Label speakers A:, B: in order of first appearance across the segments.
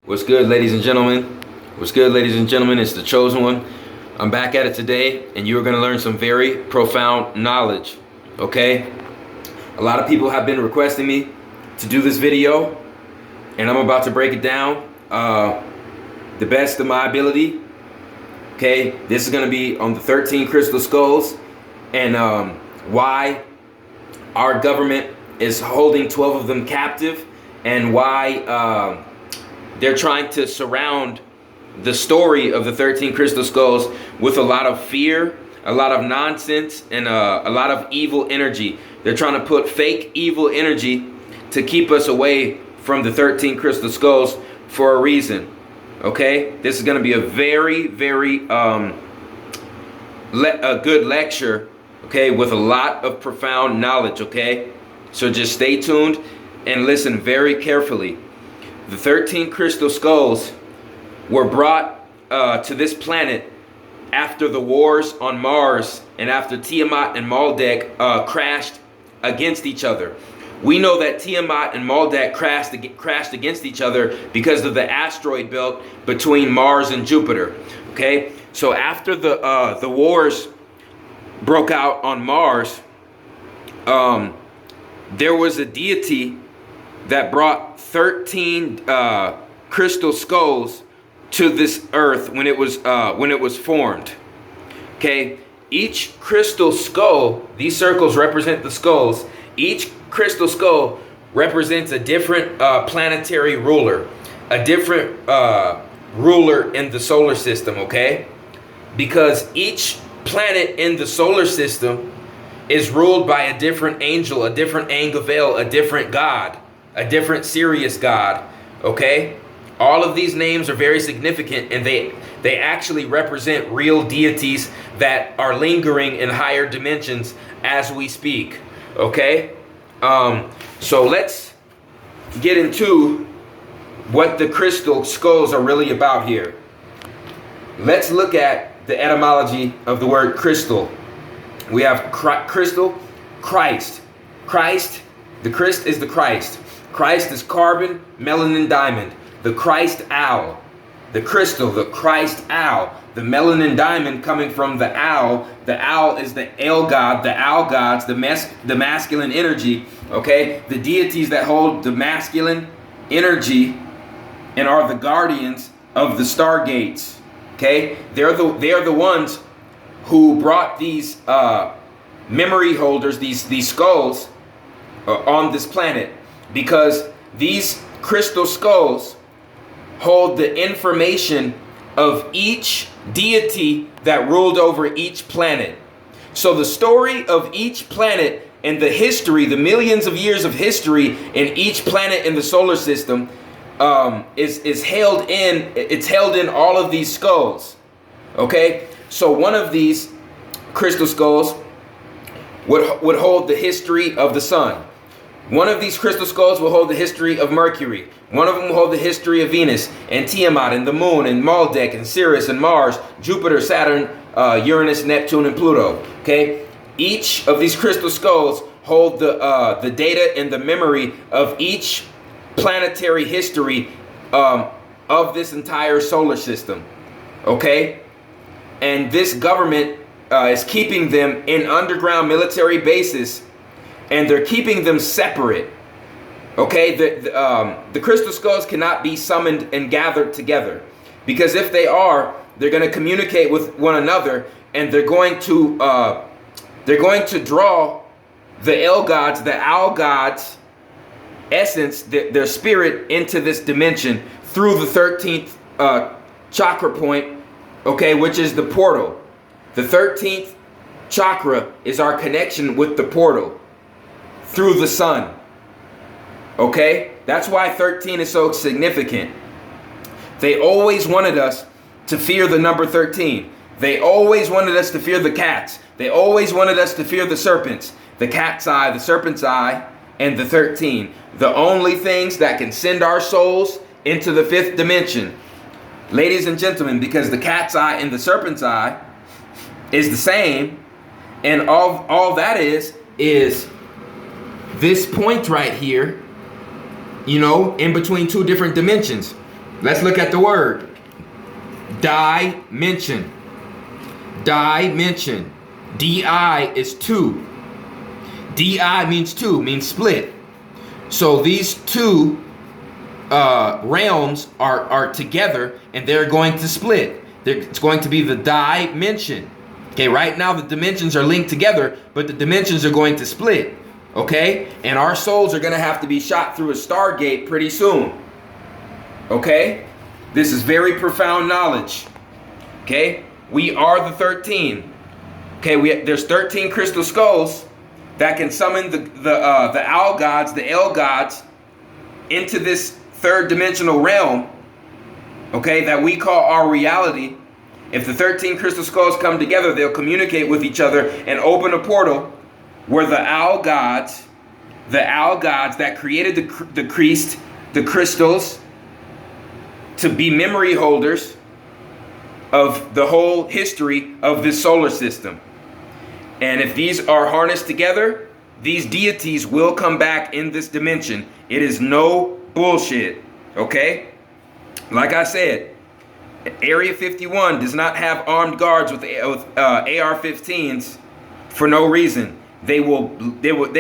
A: What's good, ladies and gentlemen? What's good, ladies and gentlemen? It's the Chosen One. I'm back at it today, and you're going to learn some very profound knowledge, okay? A lot of people have been requesting me to do this video, and I'm about to break it down the best of my ability, okay? This is going to be on the 13 crystal skulls and why our government is holding 12 of them captive, and why they're trying to surround the story of the 13 crystal skulls with a lot of fear, a lot of nonsense, and a lot of evil energy. They're trying to put fake evil energy to keep us away from the 13 crystal skulls for a reason. Okay? This is going to be a very, very a good lecture, okay, with a lot of profound knowledge, okay? So just stay tuned and listen very carefully. The 13 crystal skulls were brought to this planet after the wars on Mars and after Tiamat and Maldek crashed against each other. We know that Tiamat and Maldek crashed against each other because of the asteroid belt between Mars and Jupiter. Okay, so after the wars broke out on Mars, there was a deity that brought 13 crystal skulls to this earth when it was formed. Okay, each crystal skull, these circles represent the skulls. Each crystal skull represents a different planetary ruler, a different ruler in the solar system. Okay, because each planet in the solar system is ruled by a different angel, a different Angavel, a different god, a different Sirius god, okay? All of these names are very significant, and they actually represent real deities that are lingering in higher dimensions as we speak, okay? So let's get into what the crystal skulls are really about here. Let's look at the etymology of the word crystal. We have crystal, Christ. Christ, the Christ is the Christ. Christ is carbon, melanin, diamond. The Christ owl. The crystal, the Christ owl. The melanin diamond coming from the owl. The owl is the El God, the owl gods, the masculine energy. Okay? The deities that hold the masculine energy and are the guardians of the stargates. Okay? They are the ones who brought these memory holders, these skulls on this planet, because these crystal skulls hold the information of each deity that ruled over each planet. So the story of each planet and the history, the millions of years of history in each planet in the solar system is held in all of these skulls. Okay? So one of these crystal skulls would hold the history of the sun. One of these crystal skulls will hold the history of Mercury. One of them will hold the history of Venus and Tiamat and the moon and Maldek and Sirius and Mars, Jupiter, Saturn, Uranus, Neptune, and Pluto. Okay? Each of these crystal skulls hold the data and the memory of each planetary history of this entire solar system. Okay? And this government is keeping them in underground military bases, and they're keeping them separate. Okay, the crystal skulls cannot be summoned and gathered together, because if they are, they're going to communicate with one another, and they're going to draw the El gods, the owl gods, essence, their spirit into this dimension through the 13th chakra point. Okay, which is the portal. The 13th chakra is our connection with the portal through the sun. Okay? That's why 13 is so significant. They always wanted us to fear the number 13. They always wanted us to fear the cats. They always wanted us to fear the serpents. The cat's eye, the serpent's eye, and the 13. The only things that can send our souls into the 5th dimension. Ladies and gentlemen, because the cat's eye and the serpent's eye is the same, and all that is this point right here, you know, in between two different dimensions. Let's look at the word. Dimension. Dimension. Di is two. Di means two, means split. So these two realms are together, and they're going to split. It's going to be the dimension. Okay, right now the dimensions are linked together, but the dimensions are going to split. Okay, and our souls are going to have to be shot through a stargate pretty soon. Okay, this is very profound knowledge. Okay, we are the 13. Okay, there's 13 crystal skulls that can summon the owl gods, the El gods, into this third dimensional realm, okay, that we call our reality. If the 13 crystal skulls come together, they'll communicate with each other and open a portal where the owl gods that created the crystals to be memory holders of the whole history of this solar system. And if these are harnessed together, these deities will come back in this dimension. It is no bullshit, okay? Like I said, Area 51 does not have armed guards with AR-15s for no reason. They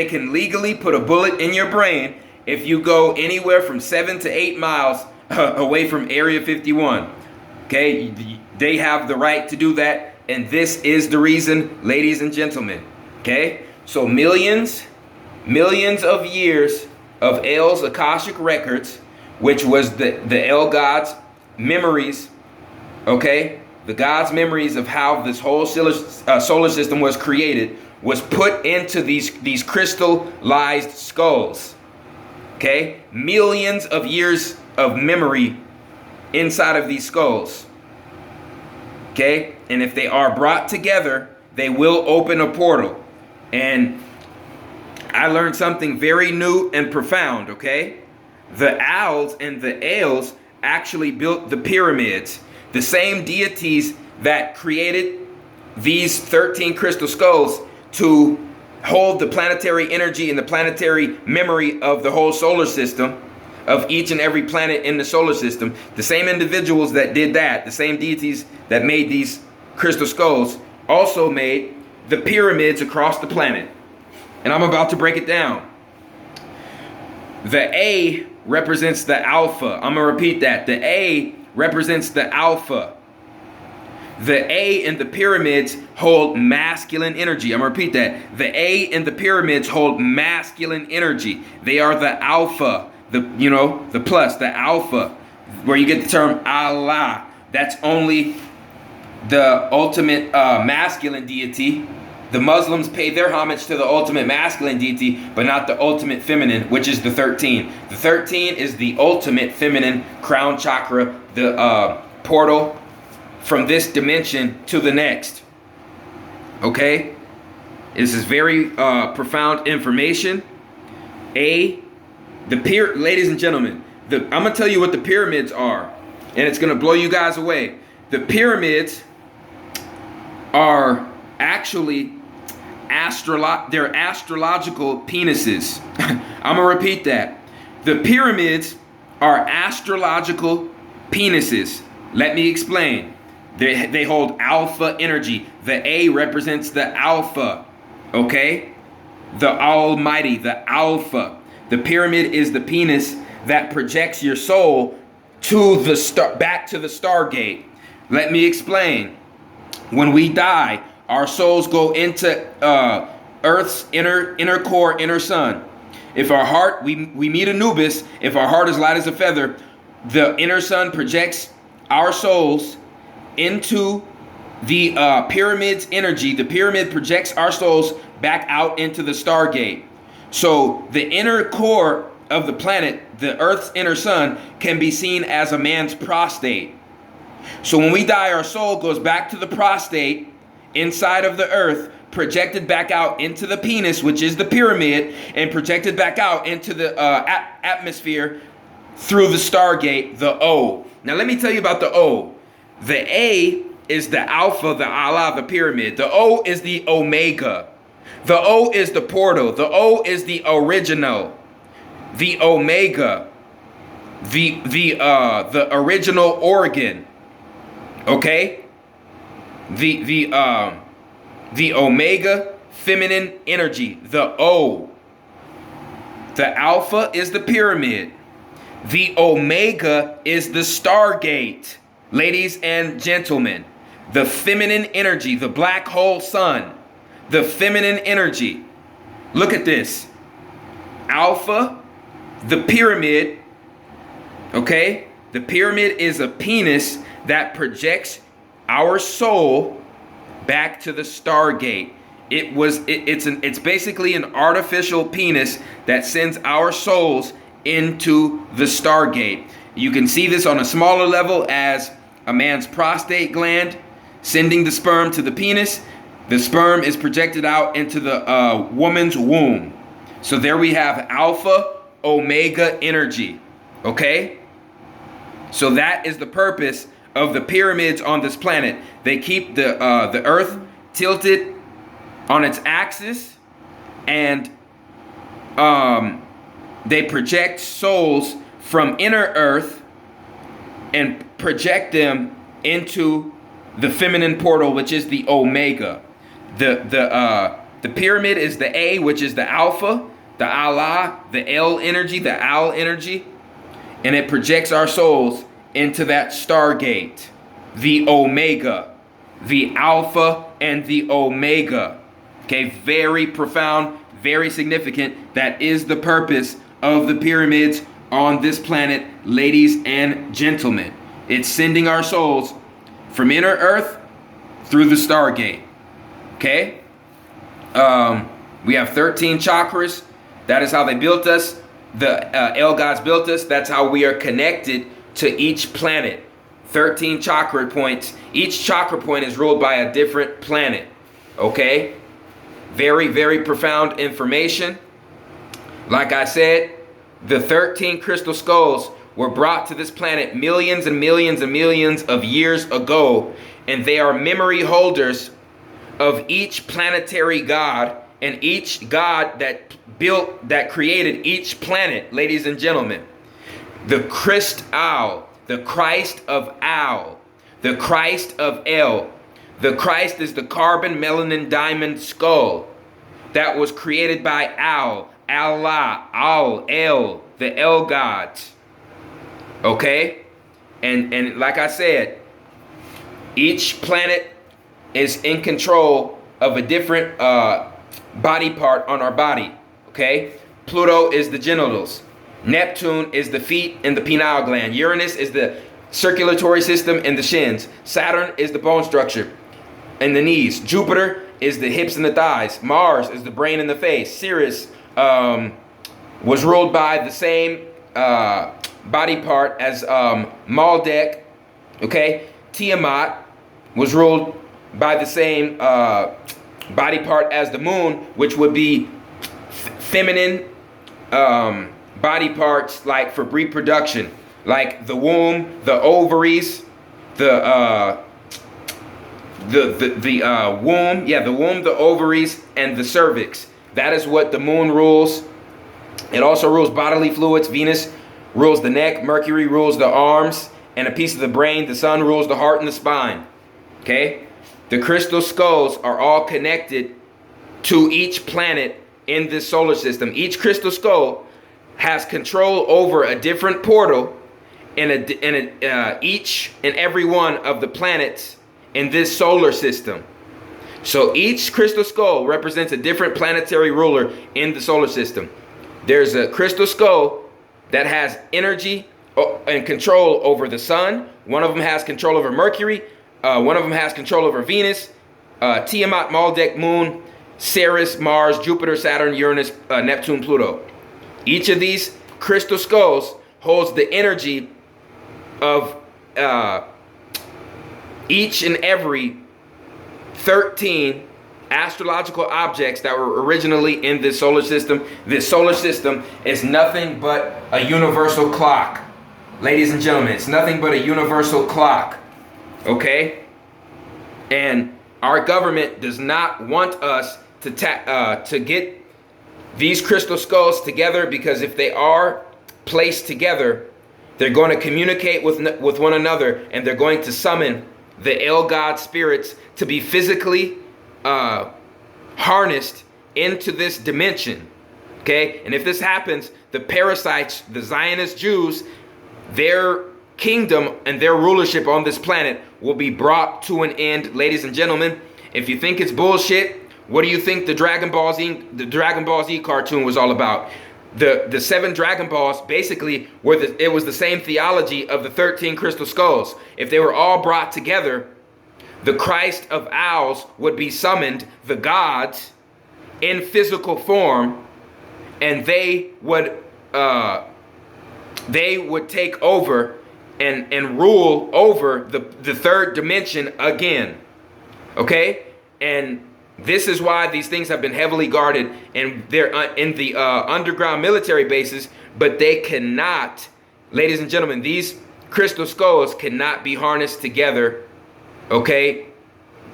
A: can legally put a bullet in your brain if you go anywhere from 7 to 8 miles away from Area 51. Okay, they have the right to do that, and this is the reason, ladies and gentlemen. Okay, so millions of years of El's Akashic records, which was the El gods' memories. Okay, the gods' memories of how this whole solar system was created, was put into these crystallized skulls. Okay, millions of years of memory inside of these skulls. Okay, and if they are brought together, they will open a portal. And I learned something very new and profound. Okay, the owls and the Ales actually built the pyramids. The same deities that created these 13 crystal skulls to hold the planetary energy and the planetary memory of the whole solar system, of each and every planet in the solar system. The same individuals that did that, the same deities that made these crystal skulls, also made the pyramids across the planet. And I'm about to break it down. The A represents the alpha. I'm going to repeat that. The A represents the alpha. The A in the pyramids hold masculine energy. I'm going to repeat that. The A in the pyramids hold masculine energy. They are the alpha. The plus, the alpha, where you get the term Allah. That's only the ultimate masculine deity. The Muslims pay their homage to the ultimate masculine deity, but not the ultimate feminine, which is the 13. The 13 is the ultimate feminine crown chakra, the portal from this dimension to the next. Okay? This is very profound information. Ladies and gentlemen, I'm going to tell you what the pyramids are, and it's going to blow you guys away. The pyramids are actually they're astrological penises. I'm going to repeat that. The pyramids are astrological penises. Let me explain. They hold alpha energy. The A represents the alpha. Okay? The almighty, the alpha. The pyramid is the penis that projects your soul to the back to the Stargate. Let me explain. When we die, our souls go into Earth's inner core, inner sun. If our heart, we meet Anubis. If our heart is light as a feather, the inner sun projects our souls into the pyramid's energy. The pyramid projects our souls back out into the Stargate. So the inner core of the planet, the Earth's inner sun, can be seen as a man's prostate. So when we die, our soul goes back to the prostate inside of the Earth, projected back out into the penis, which is the pyramid, and projected back out into the atmosphere through the Stargate, the O. Now let me tell you about the O. The A is the alpha, the Allah, the pyramid. The O is the omega. The O is the portal. The O is the original. The omega. the original organ, okay? The omega feminine energy, the O. The alpha is the pyramid. The omega is the stargate, ladies and gentlemen. The feminine energy, the black hole sun, the feminine energy. Look at this. Alpha, the pyramid, okay? The pyramid is a penis that projects our soul back to the stargate. It's basically an artificial penis that sends our souls into the stargate. You can see this on a smaller level as a man's prostate gland sending the sperm to the penis. The sperm is projected out into the woman's womb. So there we have alpha, omega energy. Okay? So that is the purpose of the pyramids on this planet. They keep the earth tilted on its axis, and they project souls from inner earth and project them into the feminine portal, which is the omega. The pyramid is the A, which is the alpha, the Allah, the L energy, the Al energy, and it projects our souls into that stargate, the omega, the alpha and the omega. Okay, very profound, very significant. That is the purpose of the pyramids on this planet, ladies and gentlemen. It's sending our souls from inner earth through the stargate. Okay? We have 13 chakras. That is how they built us. The El gods built us. That's how we are connected to each planet. 13 chakra points. Each chakra point is ruled by a different planet. Okay? Very, very profound information. Like I said, the 13 crystal skulls were brought to this planet millions and millions and millions of years ago, and they are memory holders of each planetary god and each god that created each planet, ladies and gentlemen. The Christ Al, the Christ of Al, the Christ of El. The Christ is the carbon melanin diamond skull that was created by Al, Allah, Al, El, the El gods. Okay? And like I said, each planet is in control of a different body part on our body. Okay? Pluto is the genitals. Neptune is the feet and the pineal gland. Uranus is the circulatory system and the shins. Saturn is the bone structure and the knees. Jupiter is the hips and the thighs. Mars is the brain and the face. Sirius was ruled by the same body part as Maldek. Okay? Tiamat was ruled by the same body part as the moon, which would be feminine body parts, like for reproduction, like the womb, the ovaries, the womb, the womb, the ovaries, and the cervix. That is what the moon rules. It also rules bodily fluids. Venus rules the neck. Mercury rules the arms and a piece of the brain. The sun rules the heart and the spine. Okay? The crystal skulls are all connected to each planet in this solar system. Each crystal skull has control over a different portal in each and every one of the planets in this solar system. So each crystal skull represents a different planetary ruler in the solar system. There's a crystal skull that has energy and control over the sun. One of them has control over Mercury. One of them has control over Venus, Tiamat, Maldek, Moon, Ceres, Mars, Jupiter, Saturn, Uranus, Neptune, Pluto. Each of these crystal skulls holds the energy of each and every 13 astrological objects that were originally in this solar system. This solar system is nothing but a universal clock. Ladies and gentlemen, it's nothing but a universal clock. Okay? And our government does not want us to get these crystal skulls together, because if they are placed together, They're going to communicate with one another, and they're going to summon the El God spirits to be physically harnessed into this dimension. Okay? And if this happens, the parasites, the Zionist Jews, their kingdom and their rulership on this planet will be brought to an end. Ladies and gentlemen, if you think it's bullshit, what do you think the Dragon Ball Z cartoon was all about? The 7 Dragon Balls basically it was the same theology of the 13 crystal skulls. If they were all brought together, the Christ of Owls would be summoned, the gods, in physical form, and they would take over and rule over the third dimension again. Okay? And this is why these things have been heavily guarded, and they're in the underground military bases, but they cannot, ladies and gentlemen, these crystal skulls cannot be harnessed together. Okay?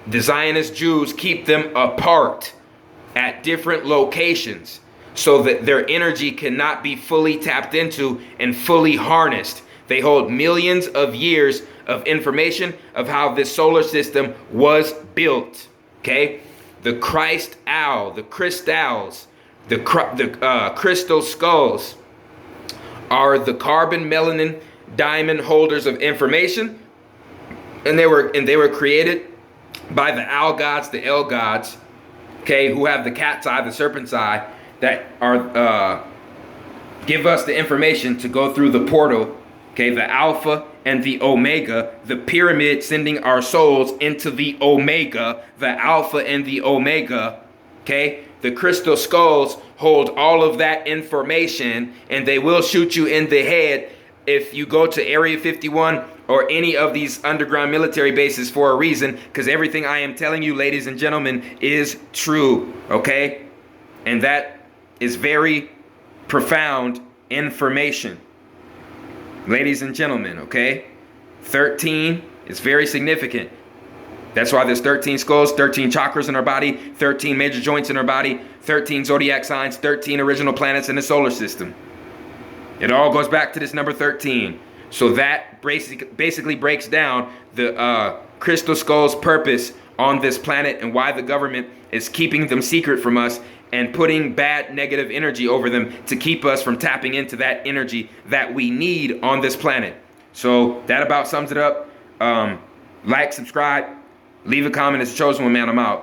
A: The Zionist Jews keep them apart at different locations so that their energy cannot be fully tapped into and fully harnessed. They hold millions of years of information of how this solar system was built. Okay? The Christ owl, the crystals, the crystal skulls are the carbon, melanin, diamond holders of information, and they were created by the owl gods, the El gods, okay, who have the cat's eye, the serpent's eye, that are give us the information to go through the portal, okay, the Alpha and the Omega, the pyramid sending our souls into the Omega, the Alpha and the Omega, okay? The crystal skulls hold all of that information, and they will shoot you in the head if you go to Area 51 or any of these underground military bases for a reason, because everything I am telling you, ladies and gentlemen, is true, okay? And that is very profound information. Ladies and gentlemen, okay? 13 is very significant. That's why there's 13 skulls, 13 chakras in our body, 13 major joints in our body, 13 zodiac signs, 13 original planets in the solar system. It all goes back to this number 13. So that basically breaks down the crystal skull's purpose on this planet and why the government is keeping them secret from us and putting bad negative energy over them to keep us from tapping into that energy that we need on this planet. So that about sums it up. Like, subscribe, leave a comment. It's Chosen One, man. I'm out.